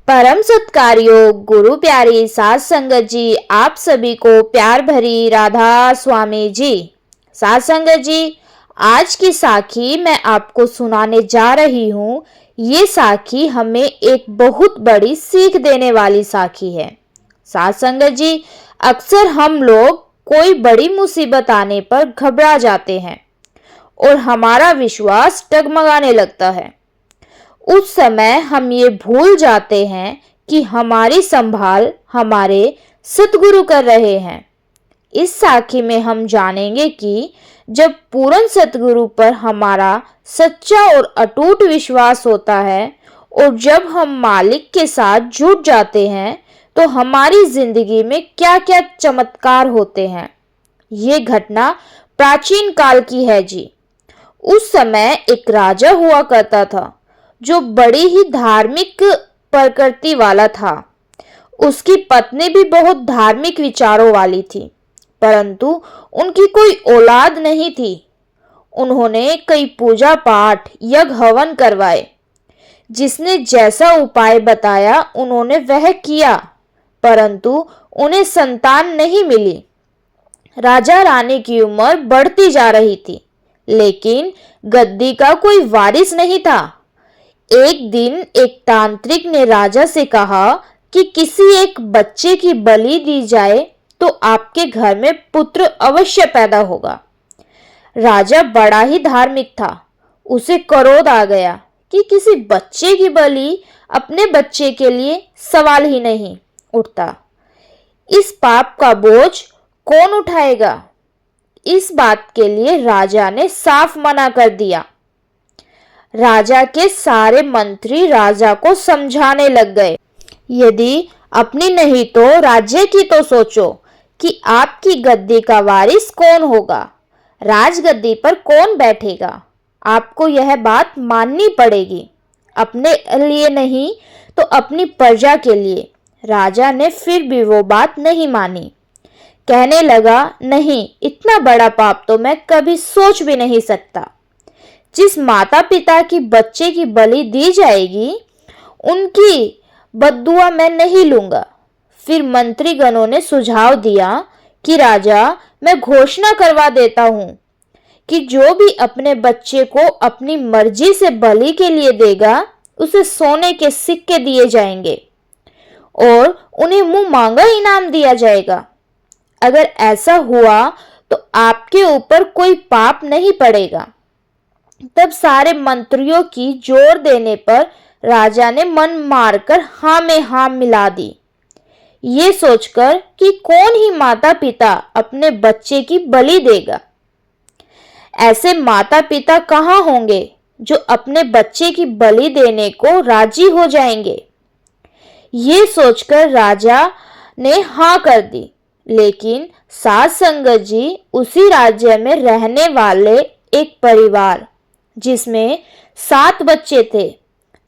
परम सत्कार्यों गुरु प्यारी साध संगत जी, आप सभी को प्यार भरी राधा स्वामी जी। साध संगत जी, आज की साखी मैं आपको सुनाने जा रही हूँ। ये साखी हमें एक बहुत बड़ी सीख देने वाली साखी है। साध संगत जी, अक्सर हम लोग कोई बड़ी मुसीबत आने पर घबरा जाते हैं और हमारा विश्वास डगमगाने लगता है। उस समय हम ये भूल जाते हैं कि हमारी संभाल हमारे सतगुरु कर रहे हैं। इस साखी में हम जानेंगे कि जब पूर्ण सतगुरु पर हमारा सच्चा और अटूट विश्वास होता है और जब हम मालिक के साथ जुट जाते हैं तो हमारी जिंदगी में क्या क्या चमत्कार होते हैं। ये घटना प्राचीन काल की है जी। उस समय एक राजा हुआ करता था जो बड़ी ही धार्मिक प्रकृति वाला था। उसकी पत्नी भी बहुत धार्मिक विचारों वाली थी, परंतु उनकी कोई औलाद नहीं थी। उन्होंने कई पूजा पाठ यज्ञ हवन करवाए। जिसने जैसा उपाय बताया उन्होंने वह किया, परंतु उन्हें संतान नहीं मिली। राजा रानी की उम्र बढ़ती जा रही थी, लेकिन गद्दी का कोई वारिस नहीं था। एक दिन एक तांत्रिक ने राजा से कहा कि किसी एक बच्चे की बलि दी जाए तो आपके घर में पुत्र अवश्य पैदा होगा। राजा बड़ा ही धार्मिक था। उसे क्रोध आ गया कि किसी बच्चे की बलि अपने बच्चे के लिए सवाल ही नहीं उठता। इस पाप का बोझ कौन उठाएगा? इस बात के लिए राजा ने साफ मना कर दिया। राजा के सारे मंत्री राजा को समझाने लग गए, यदि अपनी नहीं तो राज्य की तो सोचो कि आपकी गद्दी का वारिस कौन होगा, राजगद्दी पर कौन बैठेगा। आपको यह बात माननी पड़ेगी, अपने लिए नहीं तो अपनी प्रजा के लिए। राजा ने फिर भी वो बात नहीं मानी। कहने लगा, नहीं, इतना बड़ा पाप तो मैं कभी सोच भी नहीं सकता। जिस माता पिता की बच्चे की बलि दी जाएगी उनकी बद्दुआ मैं नहीं लूंगा। फिर मंत्रीगणों ने सुझाव दिया कि राजा, मैं घोषणा करवा देता हूं कि जो भी अपने बच्चे को अपनी मर्जी से बलि के लिए देगा उसे सोने के सिक्के दिए जाएंगे और उन्हें मुंह मांगा इनाम दिया जाएगा। अगर ऐसा हुआ तो आपके ऊपर कोई पाप नहीं पड़ेगा। तब सारे मंत्रियों की जोर देने पर राजा ने मन मारकर हाँ में हाँ मिला दी, ये सोचकर कि कौन ही माता पिता अपने बच्चे की बलि देगा। ऐसे माता पिता कहाँ होंगे जो अपने बच्चे की बलि देने को राजी हो जाएंगे। ये सोचकर राजा ने हाँ कर दी। लेकिन साध संगत जी, उसी राज्य में रहने वाले एक परिवार जिसमें 7 बच्चे थे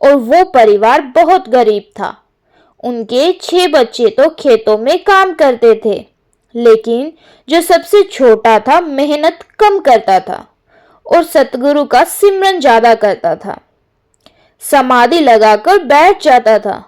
और वो परिवार बहुत गरीब था। उनके 6 बच्चे तो खेतों में काम करते थे, लेकिन जो सबसे छोटा था मेहनत कम करता था और सतगुरु का सिमरन ज्यादा करता था। समाधि लगाकर बैठ जाता था।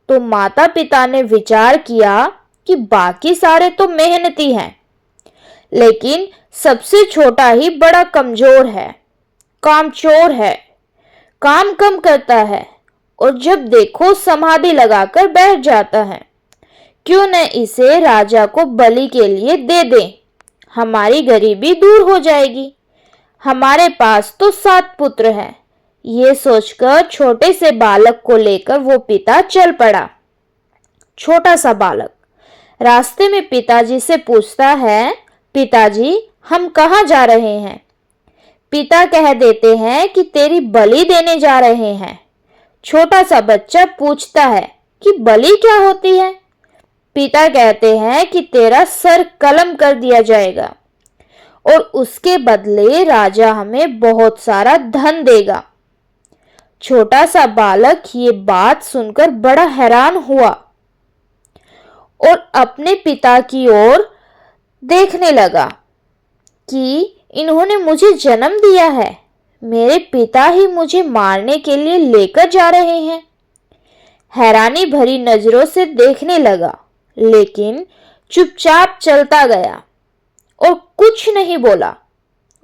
तो माता पिता ने विचार किया कि बाकी सारे तो मेहनती हैं, लेकिन सबसे छोटा ही बड़ा कमजोर है, कामचोर है, काम कम करता है और जब देखो समाधि लगाकर बैठ जाता है। क्यों न इसे राजा को बलि के लिए दे दें, हमारी गरीबी दूर हो जाएगी। हमारे पास तो 7 पुत्र हैं। ये सोचकर छोटे से बालक को लेकर वो पिता चल पड़ा। छोटा सा बालक रास्ते में पिताजी से पूछता है, पिताजी, हम कहाँ जा रहे हैं? पिता कह देते हैं कि तेरी बलि देने जा रहे हैं। छोटा सा बच्चा पूछता है कि बलि क्या होती है? पिता कहते हैं कि तेरा सर कलम कर दिया जाएगा और उसके बदले राजा हमें बहुत सारा धन देगा। छोटा सा बालक ये बात सुनकर बड़ा हैरान हुआ और अपने पिता की ओर देखने लगा कि इन्होंने मुझे जन्म दिया है, मेरे पिता ही मुझे मारने के लिए लेकर जा रहे हैं। हैरानी भरी नजरों से देखने लगा, लेकिन चुपचाप चलता गया और कुछ नहीं बोला।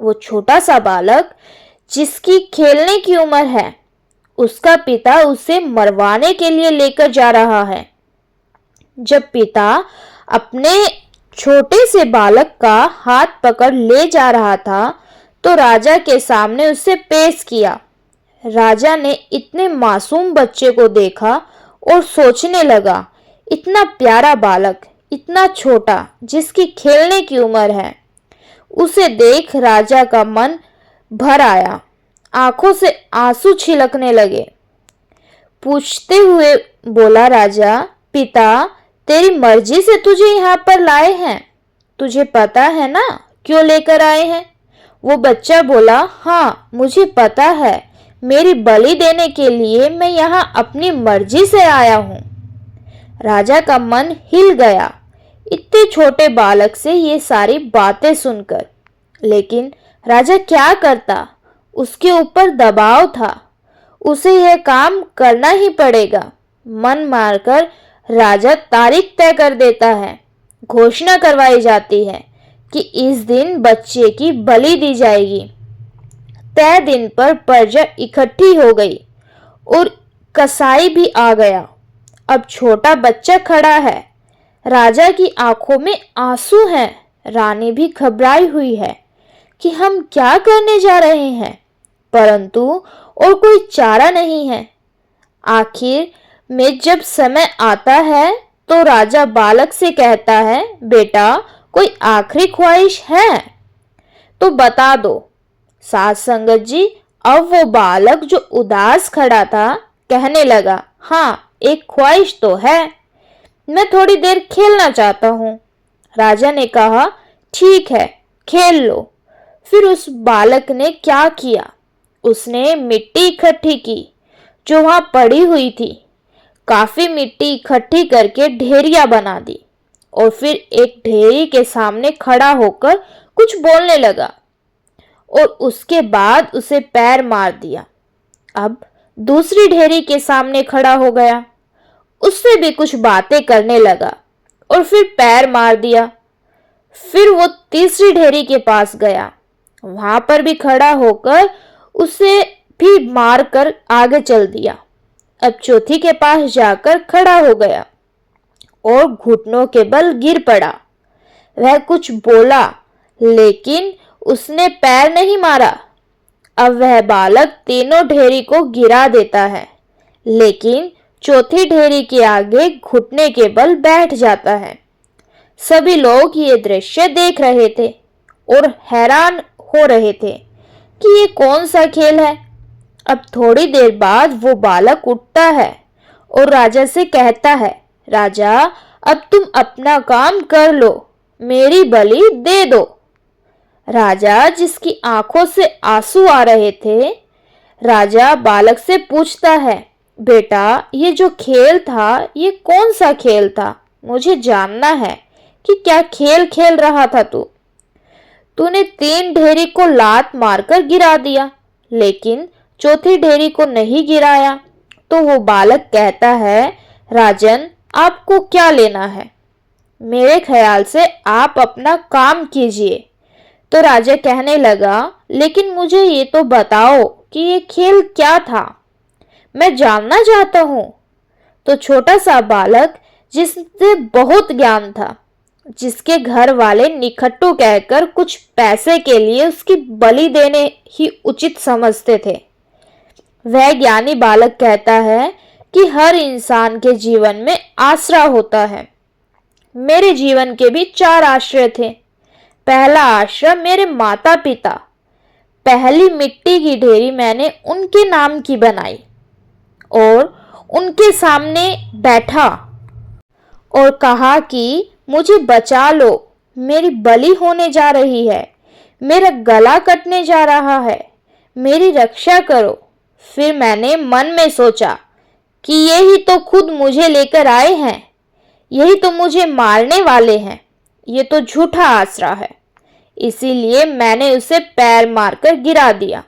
वो छोटा सा बालक जिसकी खेलने की उम्र है, उसका पिता उसे मरवाने के लिए लेकर जा रहा है। जब पिता अपने छोटे से बालक का हाथ पकड़ ले जा रहा था तो राजा के सामने उसे पेश किया। राजा ने इतने मासूम बच्चे को देखा और सोचने लगा, इतना प्यारा बालक, इतना छोटा, जिसकी खेलने की उम्र है। उसे देख राजा का मन भर आया, आंखों से आंसू छिलकने लगे। पूछते हुए बोला राजा, पिता, तेरी मर्जी से तुझे यहाँ पर लाए हैं, तुझे पता है ना क्यों लेकर आए हैं? वो बच्चा बोला, हाँ मुझे पता है, मेरी बलि देने के लिए मैं यहाँ अपनी मर्जी से आया हूँ। राजा का मन हिल गया इतने छोटे बालक से ये सारी बातें सुनकर, लेकिन राजा क्या करता? उसके ऊपर दबाव था, उसे यह काम करना ही पड़ेगा। मन मारकर राजा तारीख तय कर देता है। घोषणा करवाई जाती है कि इस दिन बच्चे की बलि दी जाएगी। तय दिन पर प्रजा इकट्ठी हो गई और कसाई भी आ गया। अब छोटा बच्चा खड़ा है, राजा की आंखों में आंसू हैं। रानी भी घबराई हुई है कि हम क्या करने जा रहे हैं, परंतु और कोई चारा नहीं है। आखिर में जब समय आता है तो राजा बालक से कहता है, बेटा, कोई आखिरी ख्वाहिश है तो बता दो। साथ संगत जी, अब वो बालक जो उदास खड़ा था कहने लगा, हाँ एक ख्वाहिश तो है, मैं थोड़ी देर खेलना चाहता हूँ। राजा ने कहा, ठीक है, खेल लो। फिर उस बालक ने क्या किया? उसने मिट्टी इकट्ठी की जो वहां पड़ी हुई थी। काफी मिट्टी इकट्ठी करके ढेरिया बना दी और फिर एक ढेरी के सामने खड़ा होकर कुछ बोलने लगा और उसके बाद उसे पैर मार दिया। अब दूसरी ढेरी के सामने खड़ा हो गया, उससे भी कुछ बातें करने लगा और फिर पैर मार दिया। फिर वो तीसरी ढेरी के पास गया, वहां पर भी खड़ा होकर उसे भी मारकर आगे चल दिया। अब चौथी के पास जाकर खड़ा हो गया और घुटनों के बल गिर पड़ा। वह कुछ बोला, लेकिन उसने पैर नहीं मारा। अब वह बालक तीनों ढेरी को गिरा देता है, लेकिन चौथी ढेरी के आगे घुटने के बल बैठ जाता है। सभी लोग ये दृश्य देख रहे थे और हैरान हो रहे थे कि ये कौन सा खेल है। अब थोड़ी देर बाद वो बालक उठता है और राजा से कहता है, राजा, अब तुम अपना काम कर लो, मेरी बलि दे दो। राजा, जिसकी आंखों से आंसू आ रहे थे, राजा बालक से पूछता है, बेटा, ये जो खेल था ये कौन सा खेल था? मुझे जानना है कि क्या खेल खेल रहा था तू? तूने तीन ढेरी को लात मारकर गिरा दिया, लेकिन चौथी ढेरी को नहीं गिराया। तो वो बालक कहता है, राजन, आपको क्या लेना है? मेरे ख्याल से आप अपना काम कीजिए। तो राजा कहने लगा, लेकिन मुझे ये तो बताओ कि ये खेल क्या था, मैं जानना चाहता हूँ। तो छोटा सा बालक, जिससे बहुत ज्ञान था, जिसके घर वाले निखट्टू कहकर कुछ पैसे के लिए उसकी बलि देने ही उचित समझते थे, वह ज्ञानी बालक कहता है कि हर इंसान के जीवन में आसरा होता है। मेरे जीवन के भी 4 आश्रय थे। पहला आश्रय मेरे माता पिता। पहली मिट्टी की ढेरी मैंने उनके नाम की बनाई और उनके सामने बैठा और कहा कि मुझे बचा लो, मेरी बलि होने जा रही है, मेरा गला कटने जा रहा है, मेरी रक्षा करो। फिर मैंने मन में सोचा कि यही तो खुद मुझे लेकर आए हैं, यही तो मुझे मारने वाले हैं, ये तो झूठा आसरा है, इसीलिए मैंने उसे पैर मारकर गिरा दिया।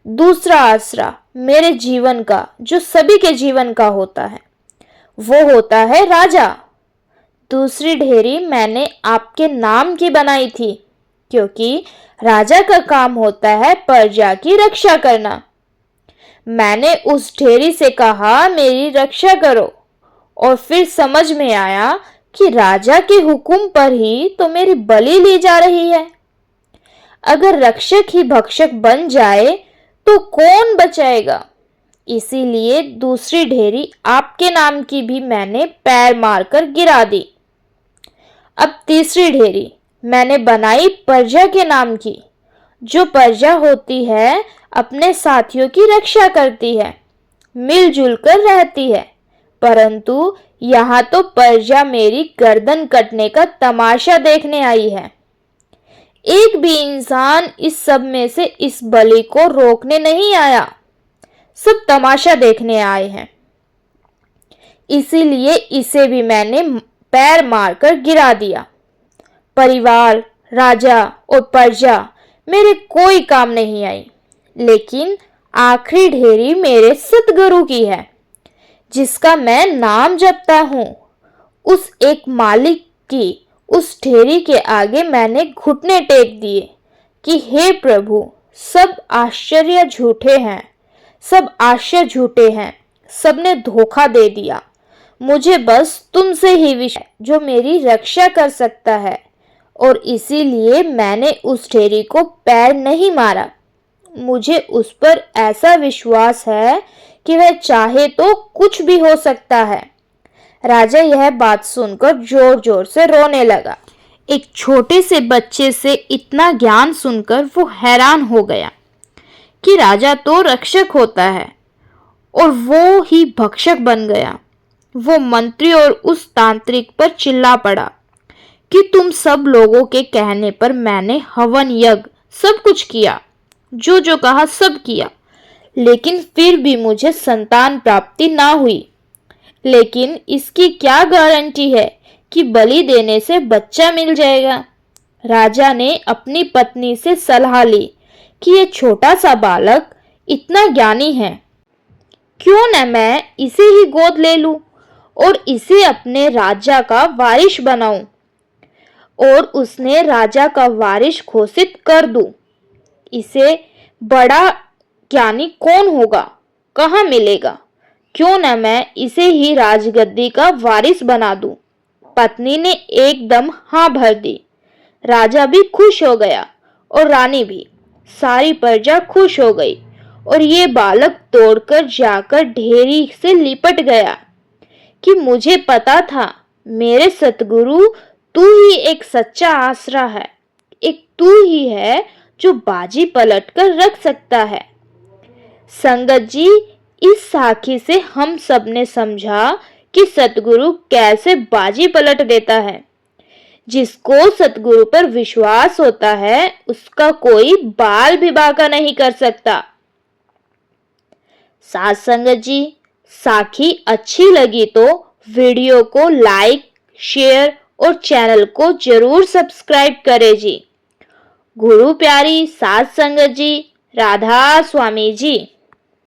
दूसरा आसरा मेरे जीवन का, जो सभी के जीवन का होता है, वो होता है राजा। दूसरी ढेरी मैंने आपके नाम की बनाई थी, क्योंकि राजा का काम होता है प्रजा की रक्षा करना। मैंने उस ढेरी से कहा मेरी रक्षा करो, और फिर समझ में आया कि राजा के हुक्म पर ही तो मेरी बलि ली जा रही है। अगर रक्षक ही भक्षक बन जाए तो कौन बचाएगा? इसीलिए दूसरी ढेरी आपके नाम की भी मैंने पैर मारकर गिरा दी। अब तीसरी ढेरी मैंने बनाई प्रजा के नाम की। जो प्रजा होती है अपने साथियों की रक्षा करती है, मिलजुल कर रहती है, परंतु यहाँ तो प्रजा मेरी गर्दन कटने का तमाशा देखने आई है। एक भी इंसान इस सब में से इस बलि को रोकने नहीं आया, सब तमाशा देखने आए हैं। इसीलिए इसे भी मैंने पैर मारकर गिरा दिया। परिवार, राजा और प्रजा मेरे कोई काम नहीं आई, लेकिन आखिरी ढेरी मेरे सतगुरु की है, जिसका मैं नाम जपता हूँ। उस एक मालिक की उस ढेरी के आगे मैंने घुटने टेक दिए कि हे प्रभु, सब आश्चर्य झूठे हैं, सब आश्चर्य झूठे हैं, सबने धोखा दे दिया। मुझे बस तुमसे ही विश्वास है जो मेरी रक्षा कर सकता है, और इसीलिए मैंने उस ढेरी को पैर नहीं मारा। मुझे उस पर ऐसा विश्वास है कि वह चाहे तो कुछ भी हो सकता है। राजा यह बात सुनकर जोर जोर से रोने लगा। एक छोटे से बच्चे से इतना ज्ञान सुनकर वो हैरान हो गया कि राजा तो रक्षक होता है और वो ही भक्षक बन गया। वो मंत्री और उस तांत्रिक पर चिल्ला पड़ा कि तुम सब लोगों के कहने पर मैंने हवन यज्ञ सब कुछ किया, जो जो कहा सब किया, लेकिन फिर भी मुझे संतान प्राप्ति ना हुई। लेकिन इसकी क्या गारंटी है कि बलि देने से बच्चा मिल जाएगा? राजा ने अपनी पत्नी से सलाह ली कि यह छोटा सा बालक इतना ज्ञानी है, क्यों न मैं इसे ही गोद ले लूं और इसे अपने राजा का वारिस बनाऊं। और उसने राजा का वारिस घोषित कर दूं। इसे बड़ा ज्ञानी कौन होगा, कहाँ मिलेगा? क्यों न मैं इसे ही राजगद्दी का वारिस बना दूं। पत्नी ने एकदम हाँ भर दी। राजा भी खुश हो गया और रानी भी। सारी प्रजा खुश हो गई और ये बालक दौड़कर जाकर ढेरी से लिपट गया कि मुझे पता था मेरे सतगुरु, तू ही एक सच्चा आसरा है, एक तू ही है जो बाजी पलट कर रख सकता है। संगत जी, इस साखी से हम सब ने समझा कि सतगुरु कैसे बाजी पलट देता है। जिसको सतगुरु पर विश्वास होता है उसका कोई बाल भी बांका नहीं कर सकता। साथ संगत जी, साखी अच्छी लगी तो वीडियो को लाइक, शेयर और चैनल को जरूर सब्सक्राइब करें जी। गुरु प्यारी साथ संगत जी, राधा स्वामी जी।